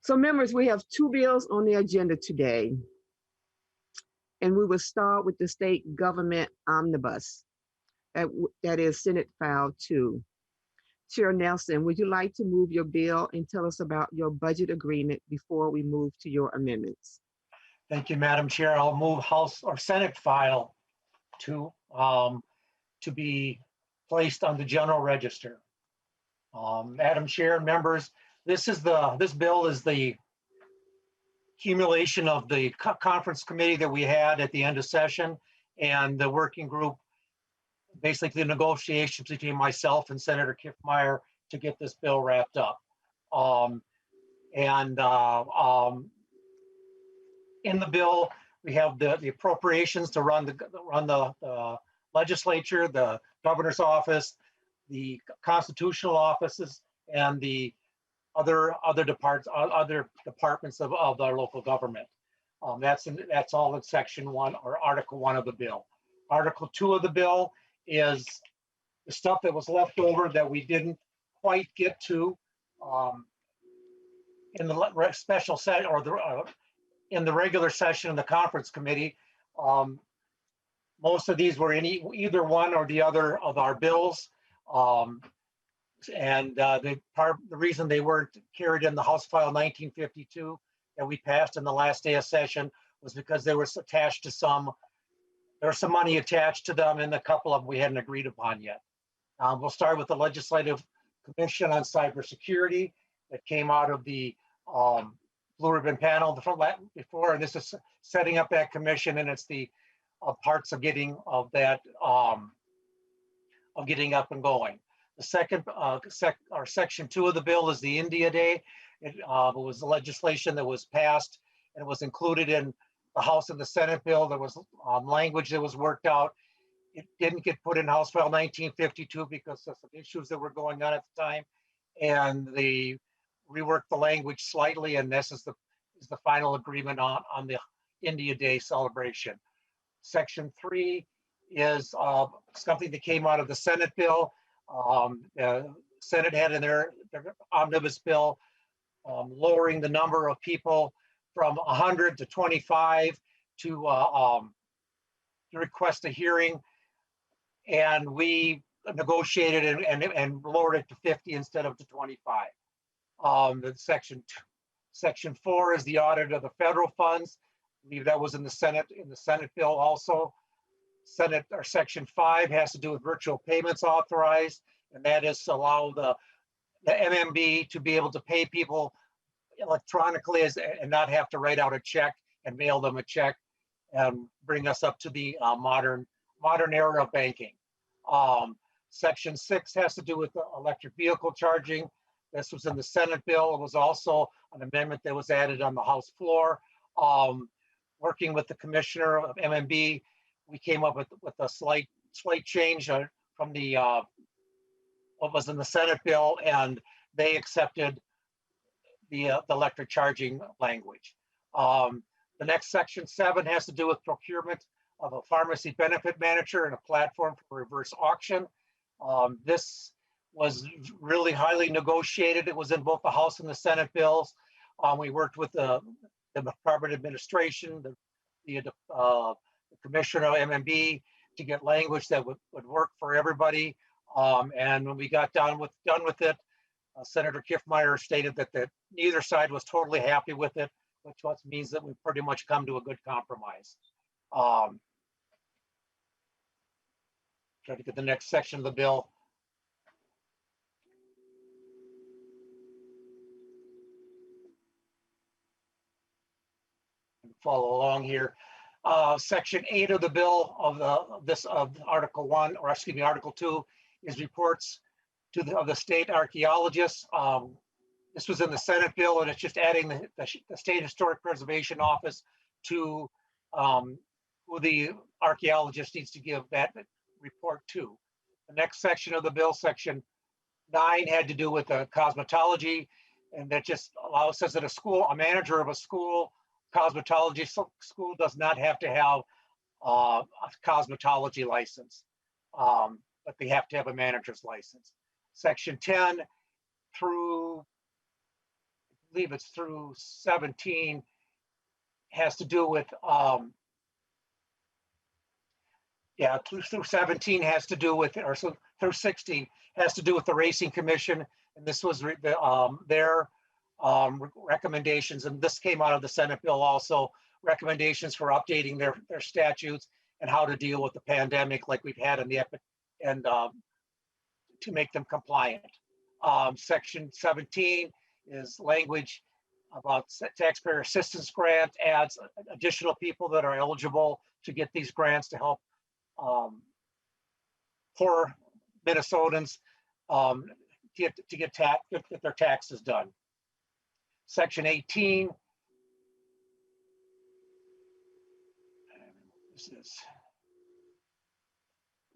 So members, we have two bills on the agenda today, and we will start with the state government omnibus. That is Senate File 2. Chair Nelson, would you like to move your bill and tell us about your budget agreement before we move to your amendments? Thank you, Madam Chair. I'll move House or Senate File 2 to be placed on the general register. Madam Chair, members, this bill is the accumulation of the conference committee that we had at the end of session and the working group, basically the negotiations between myself and Senator Kiffmeyer to get this bill wrapped up. In the bill, we have the appropriations to run the legislature, the governor's office, the constitutional offices, and the other departments of our local government. That's all in Section 1 or Article 1 of the bill. Article 2 of the bill is the stuff that was left over that we didn't quite get to in the special session or in the regular session of the conference committee. Most of these were in either one or the other of our bills. The reason they weren't carried in the House File 1952 that we passed in the last day of session was because they were attached to there was some money attached to them, and a couple of them we hadn't agreed upon yet. We'll start with the Legislative Commission on Cybersecurity that came out of the Blue Ribbon Panel before, and this is setting up that commission, and it's the parts of getting that getting up and going. The second, Section 2 of the bill is the India Day. It was the legislation that was passed, and it was included in the House and the Senate bill. There was language that was worked out. It didn't get put in House File 1952 because of some issues that were going on at the time, and they reworked the language slightly, and this is the final agreement on the India Day celebration. Section 3 is something that came out of the Senate bill. The Senate had in their omnibus bill lowering the number of people from 100 to 25 to request a hearing, and we negotiated and lowered it to 50 instead of to 25. Section 4 is the audit of the federal funds. I believe that was in the Senate bill also. Section 5 has to do with virtual payments authorized, and that is to allow the MMB to be able to pay people electronically and not have to write out a check and mail them a check, and bring us up to the modern era of banking. Section 6 has to do with the electric vehicle charging. This was in the Senate bill. It was also an amendment that was added on the House floor. Working with the commissioner of MMB, we came up with a slight change from the what was in the Senate bill, and they accepted the electric charging language. The next Section 7 has to do with procurement of a pharmacy benefit manager and a platform for reverse auction. This was really highly negotiated. It was in both the House and the Senate bills. We worked with the Department of Administration, the Commissioner of MMB to get language that would work for everybody. And when we got done with it, Senator Kiffmeyer stated that neither side was totally happy with it, which means that we've pretty much come to a good compromise. Try to get the next section of the bill. Follow along here. Section 8 of the bill of Article 1, or excuse me, Article 2, is reports to the state archaeologists. This was in the Senate bill, and it's just adding the State Historic Preservation Office to who the archaeologist needs to give that report to. The next section of the bill, Section 9, had to do with cosmetology, and that just says that a manager of a school cosmetology school does not have to have a cosmetology license, but they have to have a manager's license. Section 10 through believe it's through 17, has to do with, yeah, through 17 has to do with, or so through 16 has to do with the Racing Commission. And this was their recommendations. And this came out of the Senate bill also, recommendations for updating their statutes and how to deal with the pandemic like we've had in the and to make them compliant. Section 17 is language about taxpayer assistance grant, adds additional people that are eligible to get these grants to help poor Minnesotans get their taxes done. Section 18.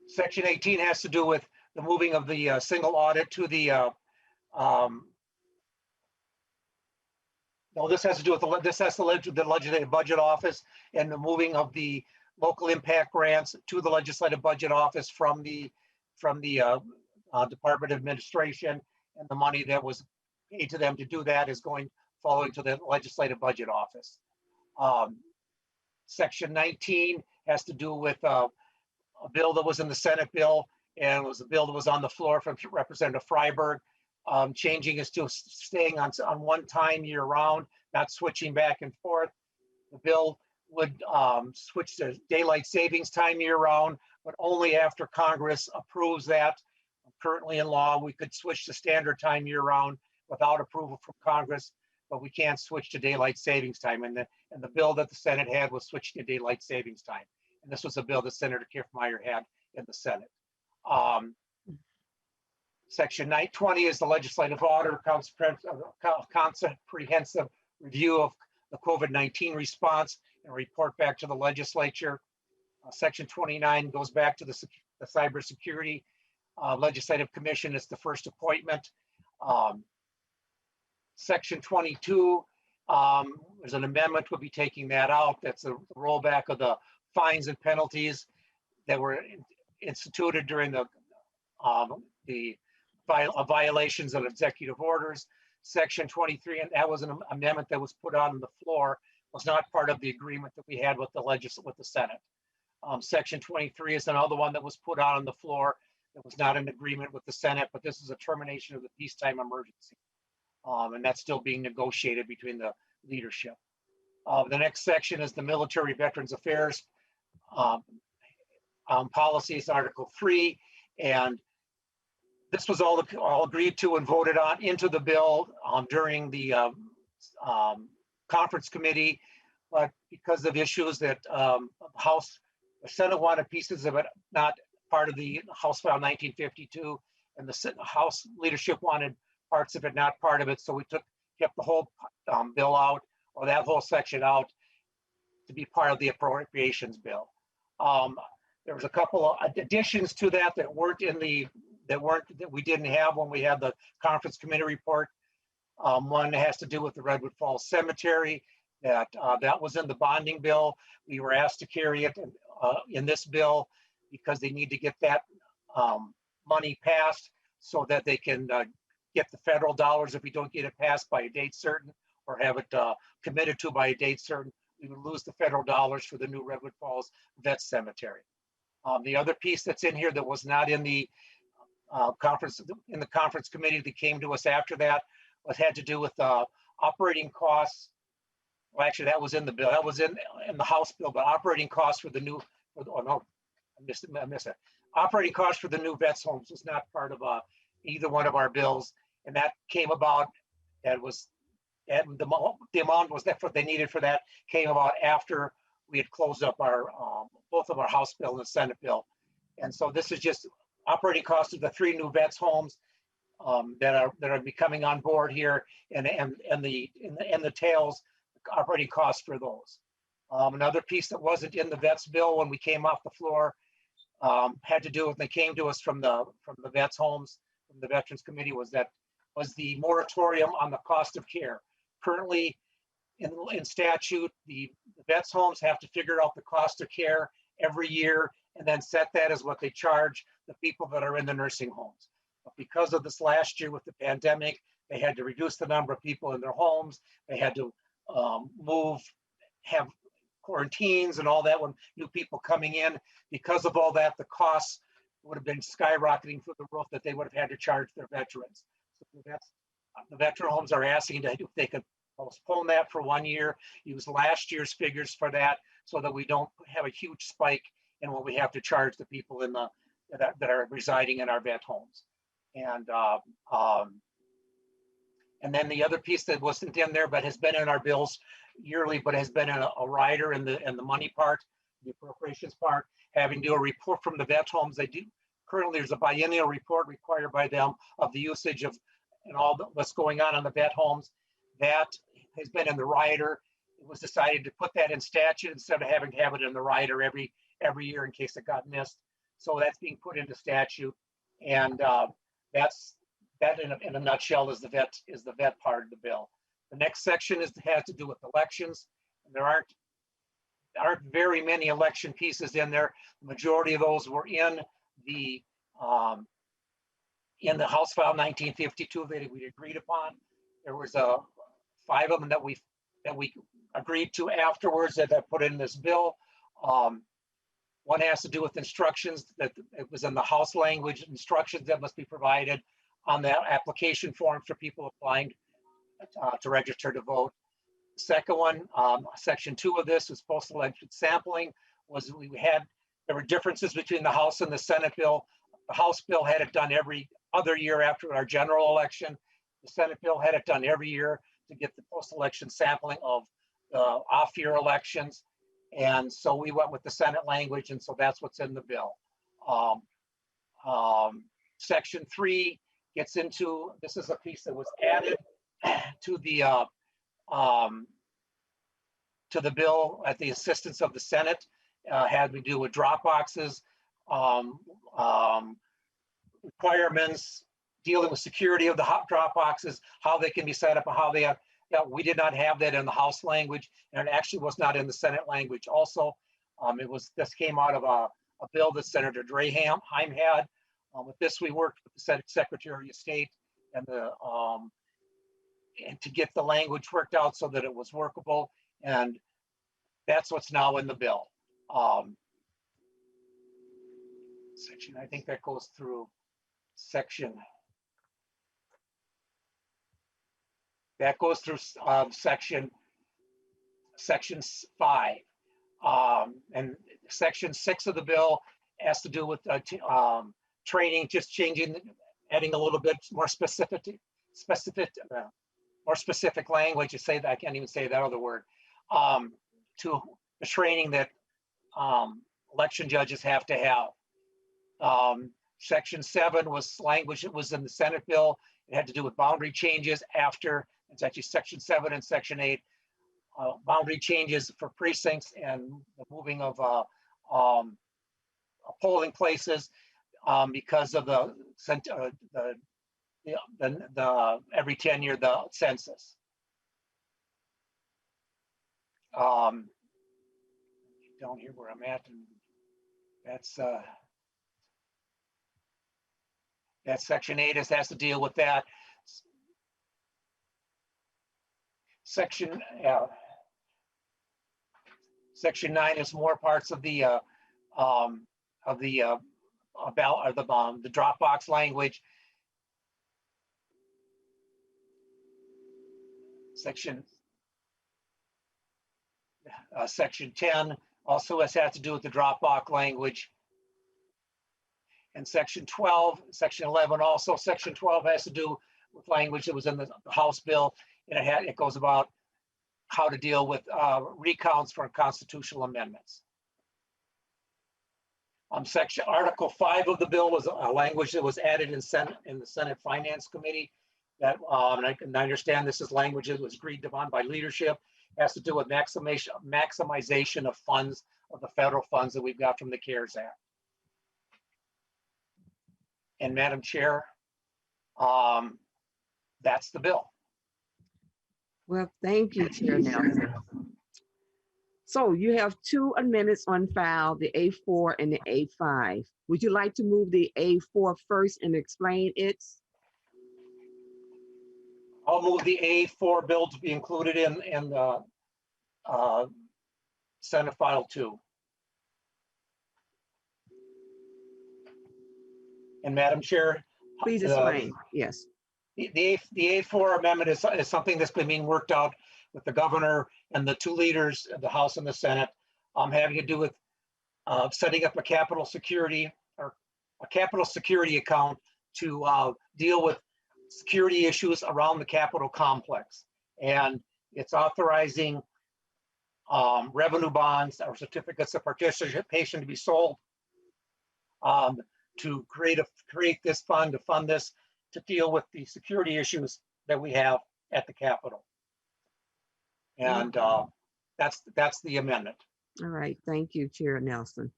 Section 18 has to do with the moving of the single audit to the no, this has to do with the legislative budget office and the moving of the local impact grants to the legislative budget office from the Department of Administration, and the money that was paid to them to do that is following to the legislative budget office. Section 19 has to do with a bill that was in the Senate bill, and it was a bill that was on the floor from Representative Freiberg, changing is to staying on one time year round, not switching back and forth. The bill would switch to daylight savings time year round, but only after Congress approves that. Currently in law, we could switch to standard time year round without approval from Congress, but we can't switch to daylight savings time. And the bill that the Senate had was switching to daylight savings time. And this was a bill that Senator Kiffmeyer had in the Senate. Section 920 is the legislative order, comprehensive review of the COVID-19 response and report back to the legislature. Section 29 goes back to the cybersecurity legislative commission. It's the first appointment. Section 22, there's an amendment. We'll be taking that out. That's a rollback of the fines and penalties that were instituted during the violations of executive orders. Section 23, and that was an amendment that was put on the floor, was not part of the agreement that we had with the Senate. Section 23 is another one that was put on the floor that was not in agreement with the Senate, but this is a termination of the peacetime emergency. And that's still being negotiated between the leadership. The next section is the Military Veterans Affairs policies, Article 3, and this was all agreed to and voted on into the bill during the conference committee, but because of issues that the Senate wanted pieces of it not part of the House File 1952, and the House leadership wanted parts of it not part of it, so we kept the whole bill out, or that whole section out, to be part of the appropriations bill. There was a couple of additions to that that we didn't have when we had the conference committee report. One has to do with the Redwood Falls Cemetery. That was in the bonding bill. We were asked to carry it in this bill because they need to get that money passed so that they can get the federal dollars. If we don't get it passed by a date certain or have it committed to by a date certain, we would lose the federal dollars for the new Redwood Falls Vet Cemetery. The other piece that's in here that was not in the conference committee that came to us after that had to do with operating costs. Well, actually, that was in the bill. That was in the House bill, but operating costs for the new. Oh no, I missed it. Operating costs for the new vets homes was not part of either one of our bills, and that came about. The amount was that what they needed for that came about after we had closed up our both of our House bill and the Senate bill, and so this is just operating costs of the 3 new vets homes that are becoming on board here, and the tails operating costs for those. Another piece that wasn't in the vets bill when we came off the floor had to do with, they came to us from the vets homes, from the Veterans Committee, was the moratorium on the cost of care. Currently in statute, the vets homes have to figure out the cost of care every year and then set that as what they charge the people that are in the nursing homes. But because of this last year with the pandemic, They had to reduce the number of people in their homes. They had to have quarantines and all that when new people coming in. Because of all that, the costs would have been skyrocketing through the roof that they would have had to charge their veterans. So the veteran homes are asking if they could postpone that for 1 year, use last year's figures for that, so that we don't have a huge spike in what we have to charge the people in that are residing in our vet homes. And then the other piece that wasn't in there but has been in our bills yearly, but has been in a rider in the money part, the appropriations part, having to do a report from the vet homes. They do currently, there's a biennial report required by them of the usage of and all what's going on the vet homes. That has been in the rider. It was decided to put that in statute instead of having to have it in the rider every year in case it got missed. So that's being put into statute, and that in a nutshell is the vet part of the bill. The next section has to do with elections. And there aren't very many election pieces in there. The majority of those were in the House File 1952 that we agreed upon. There was 5 of them that we agreed to afterwards that I put in this bill. One has to do with instructions that it was in the House language, instructions that must be provided on the application form for people applying to register to vote. Second one, section 2 of this was postal election sampling. There were differences between the House and the Senate bill. The House bill had it done every other year after our general election. The Senate bill had it done every year to get the postal election sampling of off-year elections. And so we went with the Senate language, and so that's what's in the bill. Section 3 gets into, this is a piece that was added to the bill at the assistance of the Senate. Had to do with drop boxes, requirements, dealing with security of the drop boxes, how they can be set up, and how they have. We did not have that in the House language, and it actually was not in the Senate language. Also, this came out of a bill that Senator Draheim had. With this, we worked with the Senate Secretary of State and to get the language worked out so that it was workable, and that's what's now in the bill. Section, I think that goes through section. That goes through section 5. And section 6 of the bill has to do with training, just adding a little bit more specific language. You say that, I can't even say that other word, to the training that election judges have to have. Section 7 was language that was in the Senate bill. It had to do with boundary changes after, it's actually section 7 and section 8, boundary changes for precincts and the moving of polling places because of the every 10 year, the census. Down here where I'm at, and that's section 8 has to deal with that. Section 9 is more parts of the Dropbox language. Section 10 also has to do with the Dropbox language. And section 12, section 11 also. Section 12 has to do with language that was in the House bill, and it goes about how to deal with recounts for constitutional amendments. Article 5 of the bill was a language that was added in the Senate Finance Committee. That and I understand this is language that was agreed upon by leadership. It has to do with maximization of funds, of the federal funds that we've got from the CARES Act. And Madam Chair, that's the bill. Well, thank you, Chair Nelson. So you have 2 amendments on file, the A4 and the A5. Would you like to move the A4 first and explain it? I'll move the A4 bill to be included in the Senate File 2. And Madam Chair, Please explain. Yes. the A4 amendment is something that's been being worked out with the governor and the two leaders of the House and the Senate, having to do with setting up a capital security account to deal with security issues around the Capitol complex. And it's authorizing revenue bonds or certificates of participation to be sold to create this fund, to fund this, to deal with the security issues that we have at the Capitol. And that's the amendment. All right. Thank you, Chair Nelson.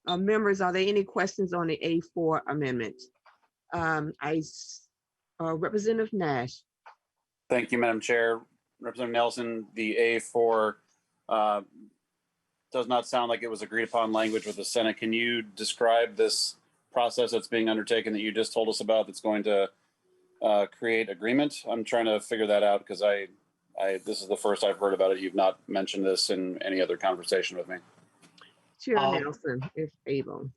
Members, are there any questions on the A4 amendment? Representative Nash. Thank you, Madam Chair. Representative Nelson, the A4 does not sound like it was agreed upon language with the Senate. Can you describe this process that's being undertaken that you just told us about that's going to create agreement? I'm trying to figure that out because this is the first I've heard about it. You've not mentioned this in any other conversation with me. Chair Nelson, if able.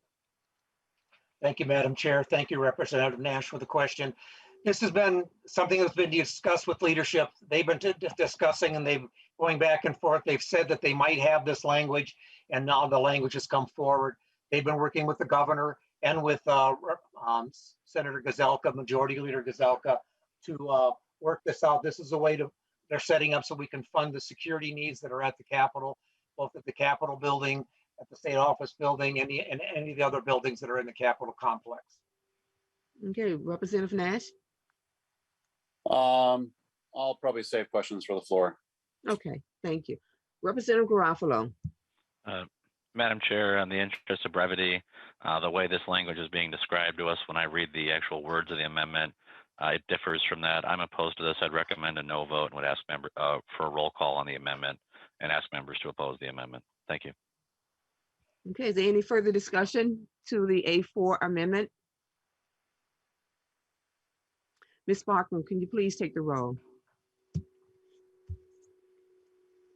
Thank you, Madam Chair. Thank you, Representative Nash, for the question. This has been something that's been discussed with leadership. They've been discussing and they've going back and forth. They've said that they might have this language, and now the language has come forward. They've been working with the governor and with Senator Gazelka, Majority Leader Gazelka, to work this out. This is a way they're setting up so we can fund the security needs that are at the Capitol, both at the Capitol building, at the State Office building, and any of the other buildings that are in the Capitol complex. Okay, Representative Nash. I'll probably save questions for the floor. Okay, thank you. Representative Garofalo. Madam Chair, in the interest of brevity, the way this language is being described to us when I read the actual words of the amendment, it differs from that. I'm opposed to this. I'd recommend a no vote and would ask for a roll call on the amendment and ask members to oppose the amendment. Thank you. Okay, is there any further discussion to the A4 amendment? Ms. Sparkman, can you please take the roll?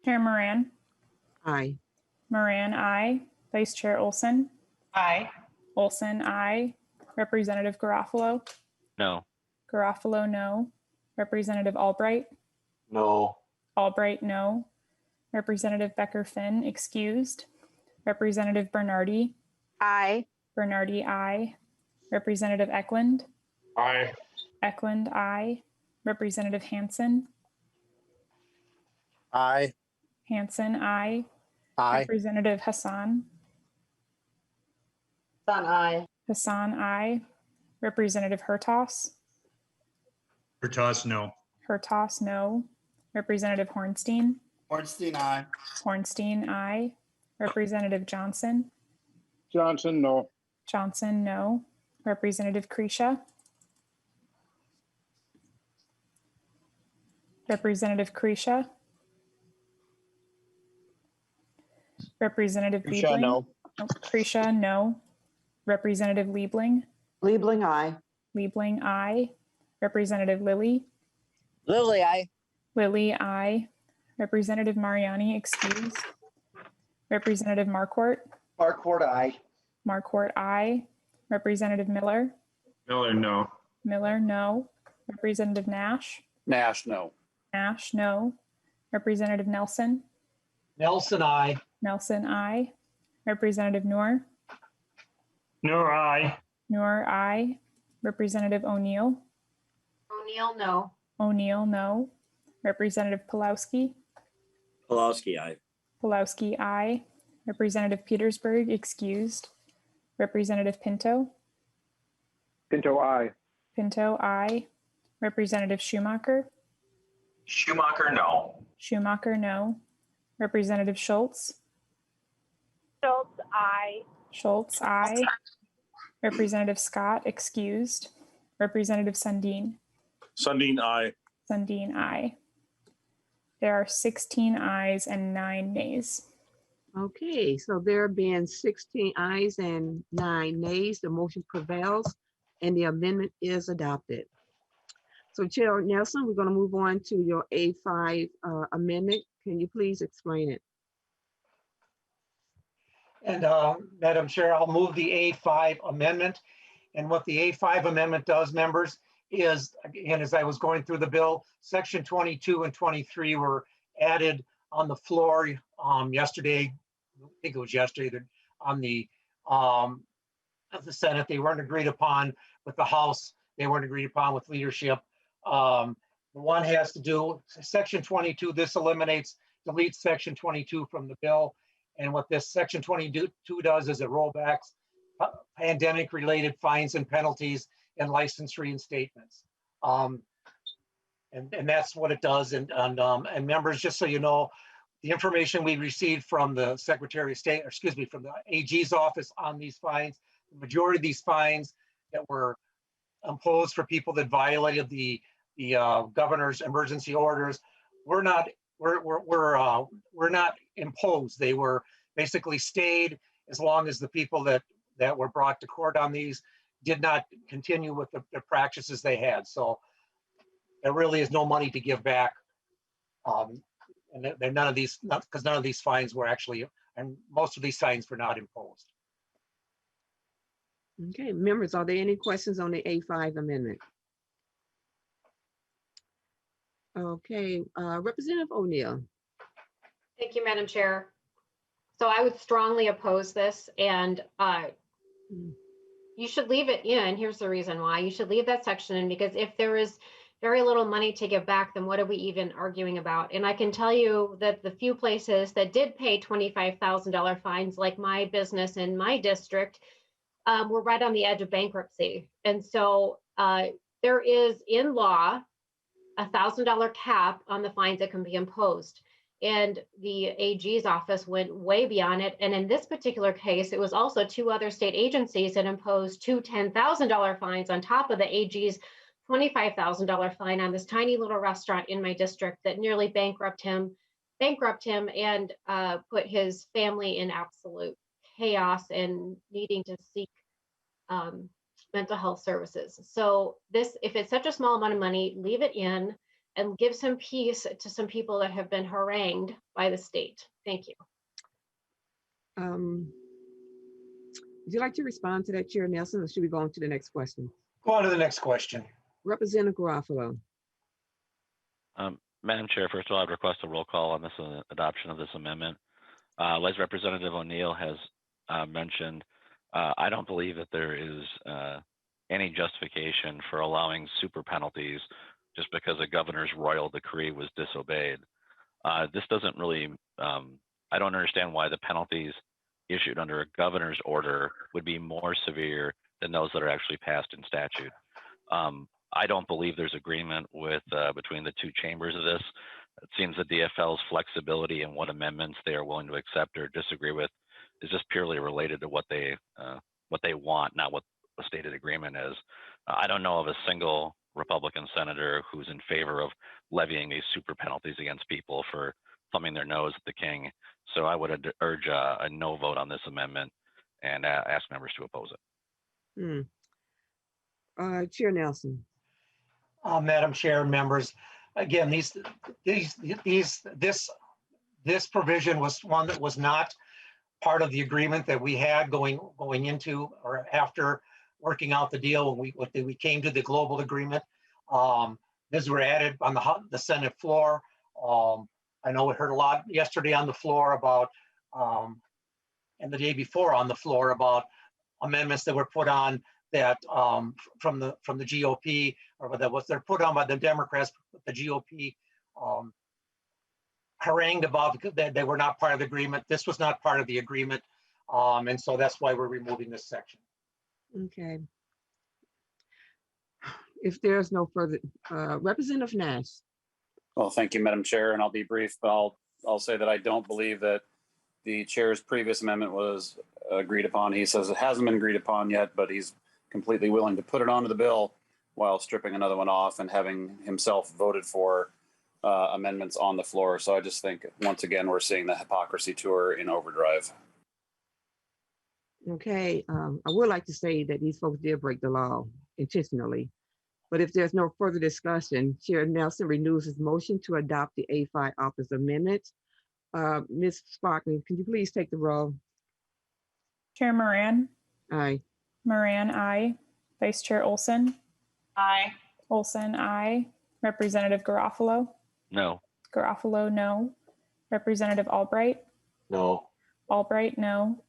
Chair Moran. Aye. Moran, aye. Vice Chair Olson. Aye. Olson, aye. Representative Garofalo. No. Garofalo, no. Representative Albright. No. Albright, no. Representative Becker-Finn, excused. Representative Bernardi. Aye. Bernardi, aye. Representative Eklund. Aye. Eklund, aye. Representative Hansen. Aye. Hansen, aye. Aye. Representative Hassan. Hassan, aye. Hassan, aye. Representative Hertaus. Hertaus, no. Hertaus, no. Representative Hornstein. Ornstein, aye. Hornstein, aye. Representative Johnson. Johnson, no. Johnson, no. Representative Kresha. Representative Kresha. Representative Kresha, Liebling. no. Oh, Kresha, no. Representative Liebling. Liebling, aye. Liebling, aye. Representative Lilly. Lily, aye. Lilly, aye. Representative Mariani, excused. Representative Marquardt. Marquardt, aye. Marquardt, aye. Representative Miller. Miller, no. Miller, no. Representative Nash. Nash, no. Nash, no. Representative Nelson. Nelson, aye. Nelson, aye. Representative Noor. Noor, aye. Noor, aye. Representative O'Neill. O'Neill, no. O'Neill, no. Representative Pulowski. Pulowski, aye. Pulowski, aye. Representative Petersburg, excused. Representative Pinto. Pinto, aye. Pinto, aye. Representative Schumacher. Schumacher, no. Schumacher, no. Representative Schultz. Schultz, aye. Schultz, aye. Representative Scott, excused. Representative Sundin. Sundin, aye. Sundin, aye. There are 16 ayes and 9 nays. Okay, so there being 16 ayes and 9 nays, the motion prevails and the amendment is adopted. So Chair Nelson, we're going to move on to your A5 amendment. Can you please explain it? And Madam Chair, I'll move the A5 amendment. And what the A5 amendment does, members, is, again, as I was going through the bill, section 22 and 23 were added on the floor yesterday. I think it was yesterday on the of the Senate. They weren't agreed upon with the House. They weren't agreed upon with leadership. The one has to do section 22. This deletes section 22 from the bill. And what this section 22 does is it rollbacks pandemic-related fines and penalties and license reinstatements. And that's what it does. And members, just so you know, the information we received from the Secretary of State, or excuse me, from the AG's office on these fines, the majority of these fines that were imposed for people that violated the governor's emergency orders were not imposed. They were basically stayed as long as the people that were brought to court on these did not continue with the practices they had. So there really is no money to give back. And none of these fines were actually, and most of these fines were not imposed. Okay, members, are there any questions on the A5 amendment? Okay, Representative O'Neill. Thank you, Madam Chair. So I would strongly oppose this, and you should leave it in. Here's the reason why. You should leave that section in, because if there is very little money to give back, then what are we even arguing about? And I can tell you that the few places that did pay $25,000 fines, like my business in my district, were right on the edge of bankruptcy. And so there is in law a $1,000 cap on the fines that can be imposed. And the AG's office went way beyond it. And in this particular case, it was also two other state agencies that imposed two $10,000 fines on top of the AG's $25,000 fine on this tiny little restaurant in my district that nearly bankrupt him and put his family in absolute chaos and needing to seek mental health services. So this, if it's such a small amount of money, leave it in and give some peace to some people that have been harangued by the state. Thank you. Would you like to respond to that, Chair Nelson, or should we go on to the next question? Go on to the next question. Representative Garofalo. Madam Chair, first of all, I'd request a roll call on this adoption of this amendment. As Representative O'Neill has mentioned, I don't believe that there is any justification for allowing super penalties just because a governor's royal decree was disobeyed. This doesn't really, I don't understand why the penalties issued under a governor's order would be more severe than those that are actually passed in statute. I don't believe there's agreement with between the two chambers of this. It seems the DFL's flexibility in what amendments they are willing to accept or disagree with is just purely related to what they want, not what the stated agreement is. I don't know of a single Republican senator who's in favor of levying these super penalties against people for thumbing their nose at the king. So I would urge a no vote on this amendment and ask members to oppose it. Chair Nelson. Madam Chair, members, again, this provision was one that was not part of the agreement that we had going into or after working out the deal when we came to the global agreement. These were added on the Senate floor. I know we heard a lot yesterday on the floor about, and the day before on the floor about amendments that were put on that from the GOP, or that they're put on by the Democrats, the GOP harangued about because they were not part of the agreement. This was not part of the agreement, and so that's why we're removing this section. Okay. If there's no further, Representative Nash. Well, thank you, Madam Chair, and I'll be brief, but I'll say that I don't believe that the chair's previous amendment was agreed upon. He says it hasn't been agreed upon yet, but he's completely willing to put it onto the bill while stripping another one off and having himself voted for amendments on the floor. So I just think, once again, we're seeing the hypocrisy tour in overdrive. Okay, I would like to say that these folks did break the law intentionally, But if there's no further discussion, Chair Nelson renews his motion to adopt the A5 Office Amendment. Ms. Sparkman, can you please take the roll? Chair Moran, Aye. Moran, aye. Vice Chair Olson, Aye. Olson, aye. Representative Garofalo, No. Garofalo, no. Representative Albright, No. Albright, no.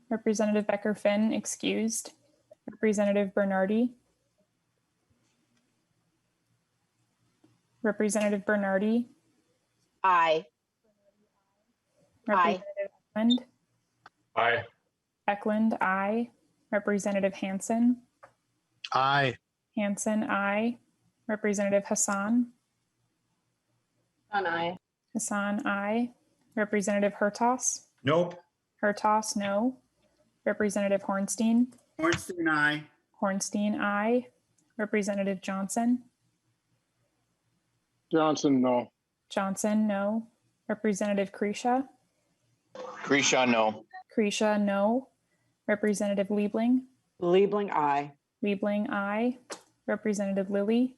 Representative Becker Finn, excused. Representative Bernardi, Representative Bernardi, Aye. Aye. Representative Eklund, Aye. Eklund, aye. Representative Hansen, Aye. Hansen, aye. Representative Hassan, Aye. Hassan, aye. Representative Hertas, Nope. Hertas, no. Representative Hornstein, Ornstein, aye. Hornstein, aye. Representative Johnson, Johnson, no. Johnson, no. Representative Kresha, Grisha, no. Kresha, no. Representative Liebling, Liebling, aye. Liebling, aye. Representative Lilly,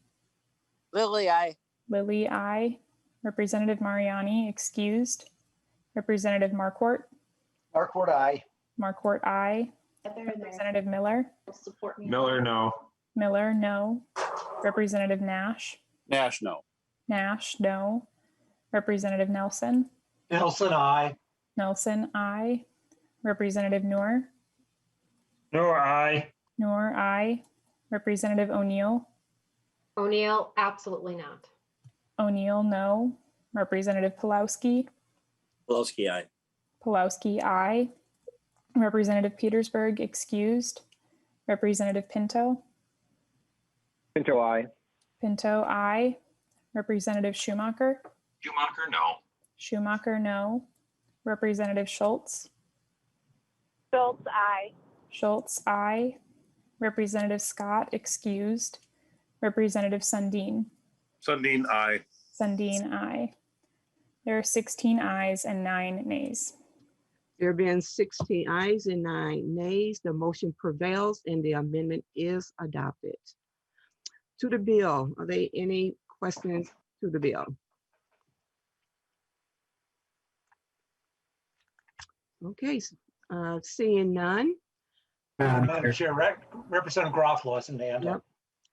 Lily, aye. Lilly, aye. Representative Mariani, excused. Representative Markwart, Markwood, aye. Markwart, aye. Representative Miller, Miller, no. Miller, no. Representative Nash, Nash, no. Nash, no. Representative Nelson, Nelson, aye. Nelson, aye. Representative Noor, No, aye. Noor, aye. Representative O'Neill, O'Neill, absolutely not. O'Neill, no. Representative Pulowski, Pulaski, aye. Pulowski, aye. Representative Petersburg, excused. Representative Pinto, Pinto, aye. Pinto, aye. Representative Schumacher, Schumacher, no. Schumacher, no. Representative Schultz, Schultz, aye. Schultz, aye. Representative Scott, excused. Representative Sundin, Sundin, aye. Sundin, aye. There are 16 ayes and 9 nays. There being 16 ayes and 9 nays, the motion prevails and the amendment is adopted. To the bill, are there any questions to the bill? Okay, seeing none. Madam Chair, Representative Garofalo has an hand Yep. up.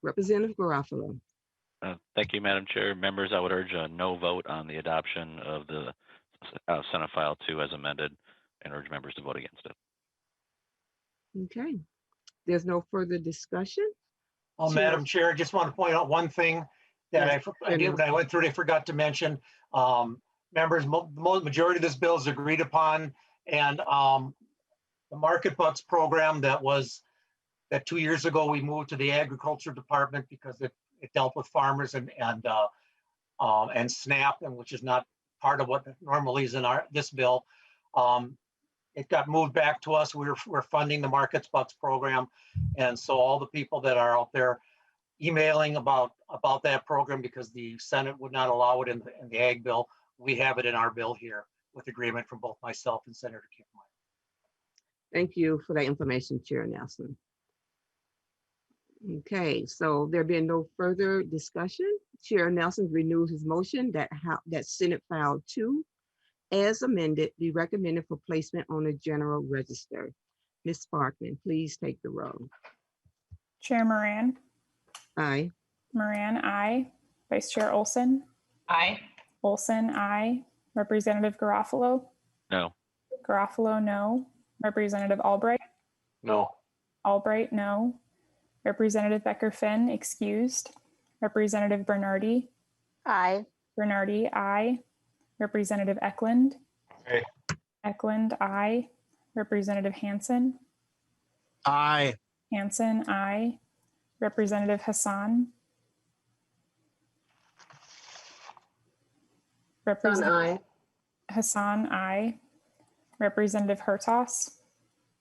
Representative Garofalo. Thank you, Madam Chair. Members, I would urge a no vote on the adoption of the Senate File 2 as amended and urge members to vote against it. Okay, there's no further discussion. Well, Madam Chair, I just want to point out one thing that I did when I went through it, I forgot to mention. Members, majority of this bill is agreed upon, and the Market Bucks program that 2 years ago we moved to the Agriculture Department because it dealt with farmers and SNAP, and which is not part of what normally is in this bill. It got moved back to us. We're funding the Markets Bucks program, and so all the people that are out there emailing about that program because the Senate would not allow it in the Ag bill, we have it in our bill here with agreement from both myself and Senator Kiffmeyer. Thank you for that information, Chair Nelson. Okay, so there being no further discussion, Chair Nelson renews his motion that Senate File 2 as amended be recommended for placement on the General Register. Ms. Sparkman, please take the roll. Chair Moran, Aye. Moran, aye. Vice Chair Olson, Aye. Olson, aye. Representative Garofalo, No. Garofalo, no. Representative Albright, No. Albright, no. Representative Becker Finn, excused. Representative Bernardi, Aye. Bernardi, aye. Representative Eklund, Aye. Eklund, aye. Representative Hansen, Aye. Hansen, aye. Representative Hassan, Aye. Hassan, aye. Representative Hertas,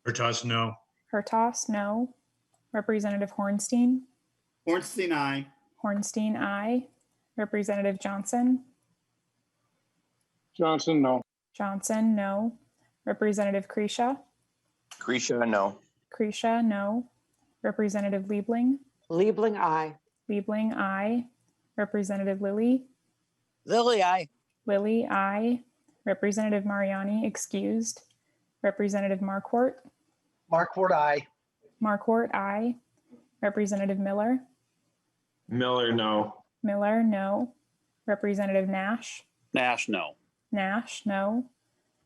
Hertas, no. Hertas, no. Representative Hornstein, Ornstein, aye. Hornstein, aye. Representative Johnson, Johnson, no. Johnson, no. Representative Kresha, Grisha, no. Kresha, no. Representative Liebling, Liebling, aye. Liebling, I. Representative Lilly. Lily, I. Lilly, I. Representative Mariani, excused. Representative Marquardt. Markwart, aye. Marquardt, I. Representative Miller. Miller, no. Miller, no. Representative Nash. Nash, no. Nash, no.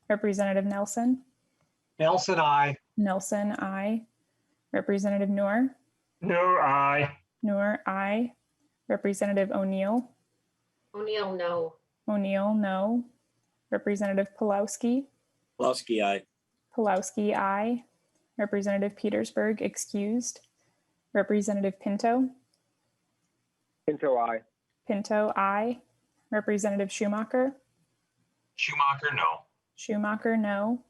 Representative Nelson. Nelson, aye. Nelson, I. Representative Noor. No, I. Noor, I. Representative O'Neill. O'Neill, no. O'Neill, no. Representative Pulowski. Lusky, aye. Pulowski, I. Representative Petersburg, excused. Representative Pinto. Pinto, aye. Pinto, I. Representative Schumacher. Schumacher, no. Schumacher, no.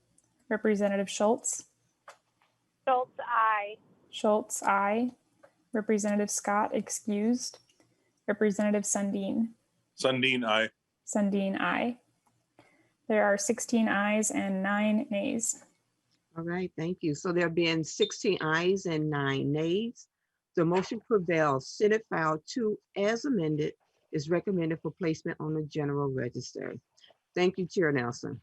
Representative Schultz. Schultz, I. Schultz, I. Representative Scott, excused. Representative Sundin. Sundin, aye. Sundin, I. There are 16 ayes and 9 nays. All right, thank you. So there being 16 ayes and 9 nays, the motion prevails. Senate File 2 as amended is recommended for placement on the general register. Thank you, Chair Nelson.